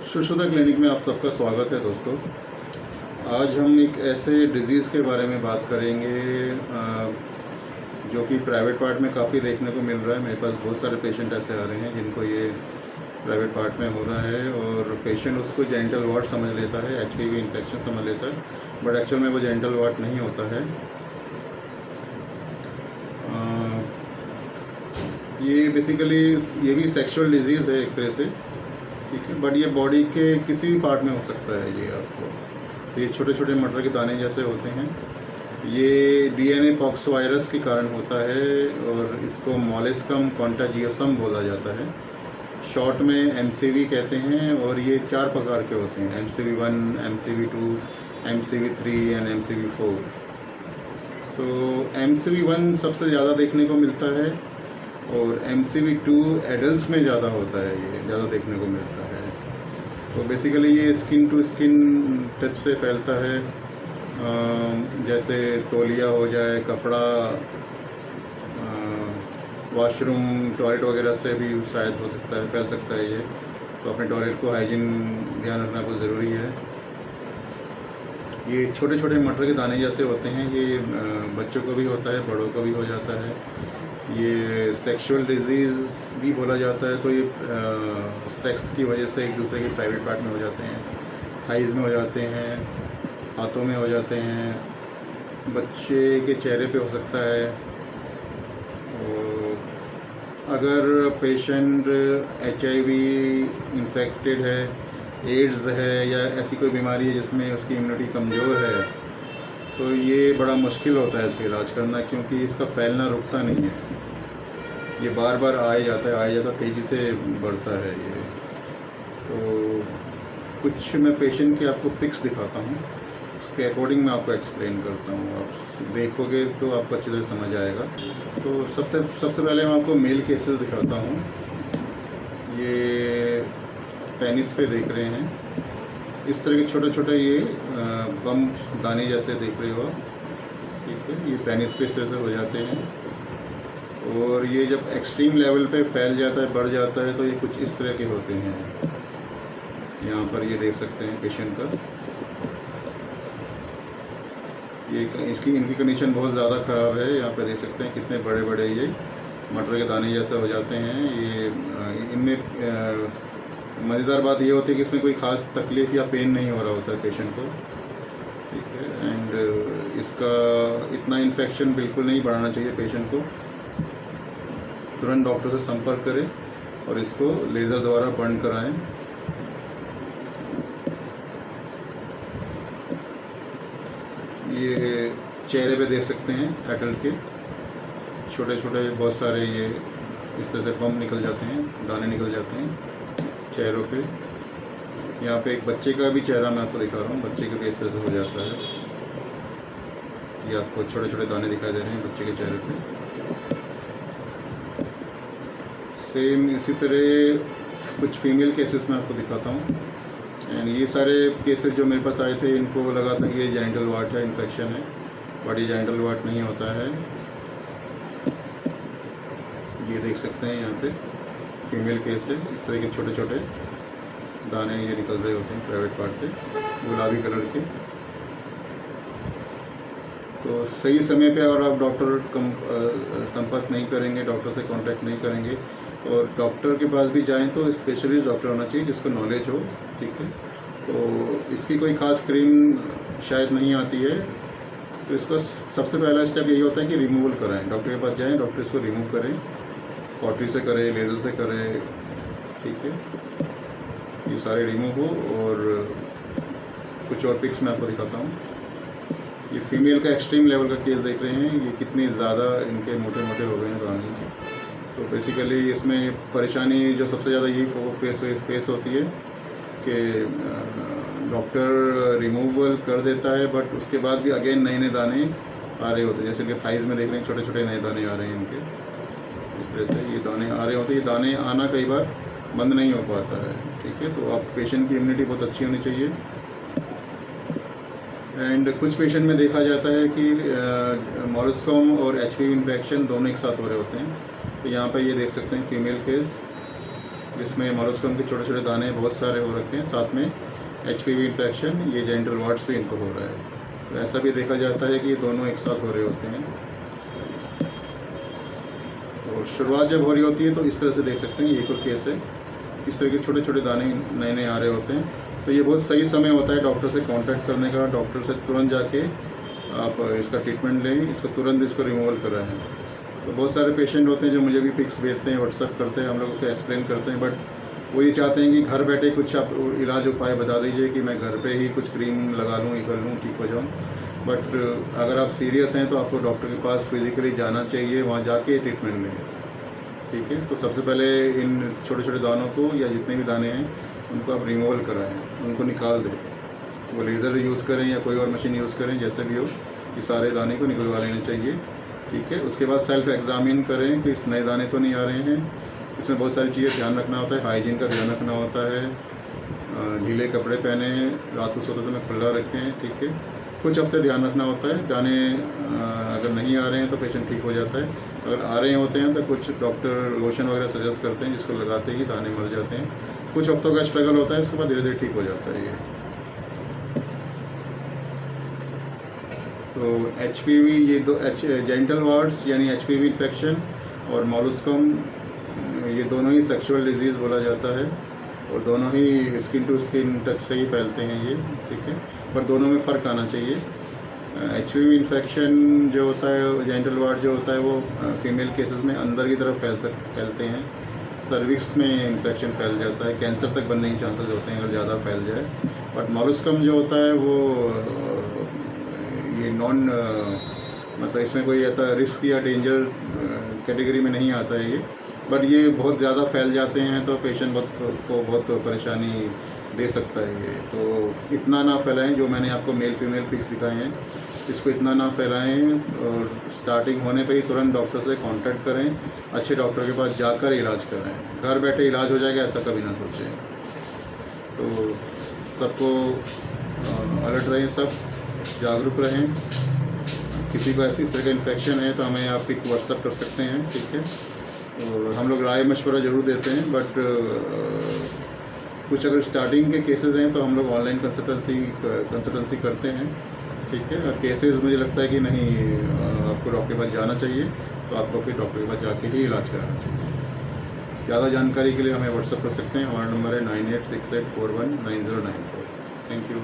Sushruta clinic में आप सबका स्वागत है दोस्तों। आज हम एक ऐसे डिज़ीज़ के बारे में बात करेंगे जो कि प्राइवेट पार्ट में काफ़ी देखने को मिल रहा है। मेरे पास बहुत सारे पेशेंट ऐसे आ रहे हैं जिनको ये प्राइवेट पार्ट में हो रहा है और पेशेंट उसको जेनिटल वार्ट समझ लेता है, एचपीवी इन्फेक्शन समझ लेता है, बट एक्चुअल में वो जेनिटल वार्ट नहीं होता है। ये बेसिकली ये भी सेक्सुअल डिजीज़ है एक तरह से, ठीक है, बट ये बॉडी के किसी भी पार्ट में हो सकता है। ये आपको तो ये छोटे छोटे मटर के दाने जैसे होते हैं। ये डीएनए पॉक्स वायरस के कारण होता है और इसको मोलेस्कम कॉन्टाजियोसम बोला जाता है। शॉर्ट में एमसीवी कहते हैं और ये 4 प्रकार के होते हैं: MCV1, MCV2, MCV3 and MCV4। So MCV1 सबसे ज़्यादा देखने को मिलता है और MCV2 एडल्ट्स में ज़्यादा होता है, ये ज़्यादा देखने को मिलता है। तो बेसिकली ये स्किन टू स्किन टच से फैलता है, जैसे तौलिया हो जाए, कपड़ा, वॉशरूम, टॉयलेट वगैरह से भी शायद हो सकता है, फैल सकता है ये। तो अपने टॉयलेट को हाइजीन ध्यान रखना बहुत ज़रूरी है। ये छोटे छोटे मटर के दाने जैसे होते हैं, ये बच्चों को भी होता है, बड़ों को भी हो जाता है। ये सेक्सुअल डिजीज़ भी बोला जाता है। तो ये सेक्स की वजह से एक दूसरे के प्राइवेट पार्ट में हो जाते हैं, थाइज़ में हो जाते हैं, हाथों में हो जाते हैं, बच्चे के चेहरे पे हो सकता है। और अगर पेशेंट HIV इन्फेक्टेड है, एड्स है या ऐसी कोई बीमारी है जिसमें उसकी इम्यूनिटी कमज़ोर है, तो ये बड़ा मुश्किल होता है इसका इलाज करना, क्योंकि इसका फैलना रुकता नहीं है। ये बार बार आया जाता, तेज़ी से बढ़ता है ये। तो कुछ मैं पेशेंट के आपको पिक्स दिखाता हूँ, उसके अकॉर्डिंग मैं आपको एक्सप्लेन करता हूँ। आप देखोगे तो आपको अच्छी तरह समझ आएगा। तो सबसे पहले मैं आपको मेल केसेस दिखाता हूँ। ये पेनिस पे देख रहे हैं, इस तरह के छोटे छोटे ये बम दाने जैसे देख रहे हो, ठीक है। ये पेनिस पे इस तरह से हो जाते हैं और ये जब एक्सट्रीम लेवल पे फैल जाता है, बढ़ जाता है, तो ये कुछ इस तरह के होते हैं। यहाँ पर ये देख सकते हैं पेशेंट का, ये इनकी कंडीशन बहुत ज़्यादा ख़राब है। यहाँ पे देख सकते हैं कितने बड़े बड़े ये मटर के दाने जैसे हो जाते हैं। ये इनमें मज़ेदार बात ये होती है कि इसमें कोई ख़ास तकलीफ़ या पेन नहीं हो रहा होता है पेशेंट को, ठीक है। एंड इसका इतना इन्फेक्शन बिल्कुल नहीं बढ़ाना चाहिए पेशेंट को। तुरंत डॉक्टर से संपर्क करें और इसको लेज़र द्वारा बर्न कराएं। ये चेहरे पे देख सकते हैं एडल्ट के छोटे छोटे बहुत सारे ये इस तरह से बम निकल जाते हैं, दाने निकल जाते हैं चेहरों पे। यहाँ पे एक बच्चे का भी चेहरा मैं आपको दिखा रहा हूँ, बच्चे के भी इस तरह से हो जाता है। ये आपको छोटे छोटे दाने दिखाई दे रहे हैं बच्चे के चेहरे पे। सेम इसी तरह कुछ फीमेल केसेस मैं आपको दिखाता हूँ। एंड ये सारे केसेस जो मेरे पास आए थे, इनको लगा था कि ये जेनिटल वार्ट है, इन्फेक्शन है, बट ये जेनिटल वार्ट नहीं होता है। ये देख सकते हैं यहाँ पे फीमेल केस है, इस तरह के छोटे छोटे दाने ये निकल रहे होते हैं प्राइवेट पार्ट पे, गुलाबी कलर के। तो सही समय पे अगर आप डॉक्टर संपर्क नहीं करेंगे, डॉक्टर से कांटेक्ट नहीं करेंगे और डॉक्टर के पास भी जाएं तो स्पेशलिस्ट डॉक्टर होना चाहिए जिसको नॉलेज हो, ठीक है। तो इसकी कोई ख़ास क्रीम शायद नहीं आती है, तो इसका सबसे पहला स्टेप यही होता है कि रिमूवल कराएं। डॉक्टर के पास जाएँ, डॉक्टर इसको रिमूव करें, कॉटरी से करें, लेज़र से करें, ठीक है। ये सारे रिमूव हो। और कुछ और पिक्स मैं आपको दिखाता हूँ। ये फीमेल का एक्सट्रीम लेवल का केस देख रहे हैं, ये कितने ज़्यादा इनके मोटे मोटे हो गए हैं दाने। तो बेसिकली इसमें परेशानी जो सबसे ज़्यादा यही फेस होती है कि डॉक्टर रिमूवल कर देता है, बट उसके बाद भी अगेन नए नए दाने आ रहे होते हैं। जैसे इनके थाइज़ में देख रहे हैं छोटे छोटे नए दाने आ रहे हैं इनके, इस तरह से ये दाने आ रहे होते हैं। ये दाने आना कई बार बंद नहीं हो पाता है, ठीक है। तो आप पेशेंट की इम्यूनिटी बहुत अच्छी होनी चाहिए। एंड कुछ पेशेंट में देखा जाता है कि मोलस्कम और HPV इन्फेक्शन दोनों एक साथ हो रहे होते हैं। तो यहाँ पर ये देख सकते हैं फीमेल केस, जिसमें मोलस्कम के छोटे छोटे दाने बहुत सारे हो रखे हैं, साथ में HPV इन्फेक्शन, ये जेनिटल वार्ड्स भी इनको हो रहा है। तो ऐसा भी देखा जाता है कि ये दोनों एक साथ हो रहे होते हैं। और शुरुआत जब हो रही होती है तो इस तरह से देख सकते हैं, ये एक और केस है, इस तरह के छोटे छोटे दाने नए नए आ रहे होते हैं। तो ये बहुत सही समय होता है डॉक्टर से कांटेक्ट करने का, डॉक्टर से तुरंत जाके आप इसका ट्रीटमेंट लें, इसको तुरंत इसको रिमूवल कराएं। तो बहुत सारे पेशेंट होते हैं जो मुझे भी पिक्स भेजते हैं, व्हाट्सअप करते हैं, हम लोग उसको एक्सप्लेन करते हैं, बट वो ये चाहते हैं कि घर बैठे कुछ आप इलाज उपाय बता दीजिए कि मैं घर पे ही कुछ क्रीम लगा लूँ, ये कर लूँ, ठीक हो जाऊँ। बट अगर आप सीरियस हैं तो आपको डॉक्टर के पास फिजिकली जाना चाहिए, वहाँ जाके ट्रीटमेंट लें, ठीक है। तो सबसे पहले इन छोटे छोटे दानों को या जितने भी दाने हैं उनको आप रिमूवल कराएं, उनको निकाल दें, वो लेज़र यूज़ करें या कोई और मशीन यूज़ करें, जैसे भी हो, ये सारे दाने को निकलवा लेने चाहिए, ठीक है। उसके बाद सेल्फ एग्जामिन करें कि नए दाने तो नहीं आ रहे हैं। इसमें बहुत सारी चीज़ें ध्यान रखना होता है, हाइजीन का ध्यान रखना होता है, ढीले कपड़े पहने, रात को सोते समय खुला रखें, ठीक है। कुछ हफ्ते ध्यान रखना होता है, दाने अगर नहीं आ रहे हैं तो पेशेंट ठीक हो जाता है, अगर आ रहे होते हैं तो कुछ डॉक्टर लोशन वगैरह सजेस्ट करते हैं जिसको लगाते ही दाने मर जाते हैं। कुछ हफ्तों का स्ट्रगल होता है, उसके बाद धीरे धीरे ठीक हो जाता है ये। तो HPV, ये दो जेनिटल वार्ड्स यानी HPV इन्फेक्शन और मोलस्कम, ये दोनों ही सेक्सुअल डिजीज़ बोला जाता है और दोनों ही स्किन टू स्किन टच से ही फैलते हैं ये, ठीक है। पर दोनों में फ़र्क आना चाहिए। HPV इन्फेक्शन जो होता है, जेनिटल वार्ड जो होता है, वो फीमेल केसेस में अंदर की तरफ फैलते हैं, सर्विक्स में इन्फेक्शन फैल जाता है, कैंसर तक बनने के चांसेस होते हैं अगर ज़्यादा फैल जाए। बट मोलस्कम जो होता है वो ये नॉन मतलब इसमें कोई ऐसा रिस्क या डेंजर कैटेगरी में नहीं आता है ये, बट ये बहुत ज़्यादा फैल जाते हैं तो पेशेंट बहुत परेशानी दे सकता है ये। तो इतना ना फैलाएं, जो मैंने आपको मेल फीमेल पिक्स दिखाए हैं इसको इतना ना फैलाएं, और स्टार्टिंग होने पे ही तुरंत डॉक्टर से कांटेक्ट करें, अच्छे डॉक्टर के पास जाकर इलाज कराएं। घर बैठे इलाज हो जाएगा ऐसा कभी ना सोचें। तो सबको अलर्ट रहें, सब जागरूक रहें। किसी को ऐसी इस तरह का इन्फेक्शन है तो हमें आप पिक व्हाट्सअप कर सकते हैं, ठीक है। और हम लोग राय मशवरा ज़रूर देते हैं, बट कुछ अगर स्टार्टिंग के केसेस हैं तो हम लोग ऑनलाइन कंसल्टेंसी करते हैं, ठीक है। और केसेस मुझे लगता है कि नहीं आपको डॉक्टर के पास जाना चाहिए, तो आपको फिर डॉक्टर के पास जाके ही इलाज कराना चाहिए। ज़्यादा जानकारी के लिए हमें व्हाट्सअप कर सकते हैं, हमारा नंबर है 9868419094। Thank you.